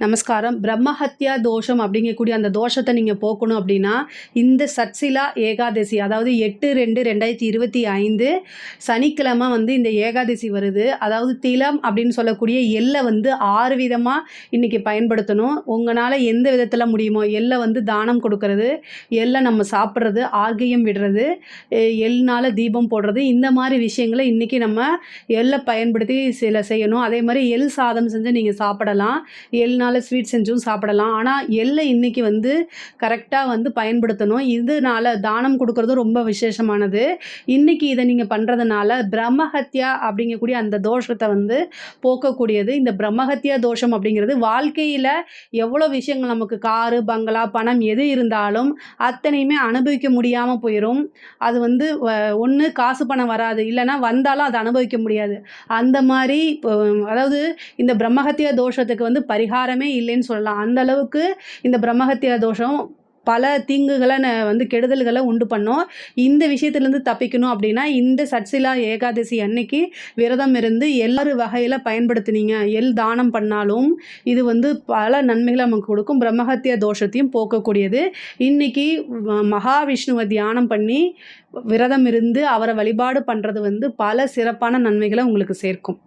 நமஸ்காரம். பிரம்மஹத்யா தோஷம் அப்படிங்கக்கூடிய அந்த தோஷத்தை நீங்க போக்கணும் அப்படின்னா, இந்த சட்சிலா ஏகாதசி அதாவது 8/2/2025 சனிக்கிழமை வந்து இந்த ஏகாதசி வருது. அதாவது திலம் அப்படின்னு சொல்லக்கூடிய எள்ள வந்து 6 விதமா இன்னைக்கு பயன்படுத்தணும். உங்கனால எந்த விதத்துல முடியுமோ, எள்ள வந்து தானம் கொடுக்கறது, எள்ள நம்ம சாப்பிடுறது, ஆர்கியம் விடுறது, எள்னால தீபம் போடுறது, இந்த மாரி விஷயங்கள இன்னைக்கு நம்ம எள்ள பயன்படுத்தி சில செய்யணும். அதே மாரி எள் சாதம் செஞ்சு நீங்க சாப்பிடலாம். எள்னால ஸ்வீட் செஞ்சும் சாப்பிடலாம். ஆனால் எள்ளை இன்னைக்கு வந்து கரெக்டாக வந்து பயன்படுத்தணும். இதனால தானம் கொடுக்கறது ரொம்ப விசேஷமானது. இன்னைக்கு இதை நீங்கள் பண்ணுறதுனால பிரம்மஹத்யா அப்படிங்கக்கூடிய அந்த தோஷத்தை வந்து போக்கக்கூடியது. இந்த பிரம்மஹத்யா தோஷம் அப்படிங்கிறது வாழ்க்கையில் எவ்வளோ விஷயங்கள் நமக்கு காரு, பங்களா, பணம் எது இருந்தாலும் அத்தனையுமே அனுபவிக்க முடியாமல் போயிடும். அது வந்து ஒன்று காசு பணம் வராது, இல்லைன்னா வந்தாலும் அதை அனுபவிக்க முடியாது. அந்த மாதிரி அதாவது இந்த பிரம்மஹத்யா தோஷத்துக்கு வந்து பரிகாரமே இல்லைன்னு சொல்லலாம். அந்த அளவுக்கு இந்த பிரம்மஹத்யா தோஷம் பல தீங்குகளை வந்து கெடுதல்களை உண்டு பண்ணும். இந்த விஷயத்துலேருந்து தப்பிக்கணும் அப்படின்னா இந்த சட்சிலா ஏகாதசி அன்னைக்கு விரதம் இருந்து எல்லாரு வகையில் பயன்படுத்தினீங்க, எள் தானம் பண்ணாலும் இது வந்து பல நன்மைகளை நமக்கு கொடுக்கும். பிரம்மஹத்யா தோஷத்தையும் போக்கக்கூடியது. இன்னைக்கு மகாவிஷ்ணுவை தியானம் பண்ணி விரதம் இருந்து அவரை வழிபாடு பண்ணுறது வந்து பல சிறப்பான நன்மைகளை உங்களுக்கு சேர்க்கும்.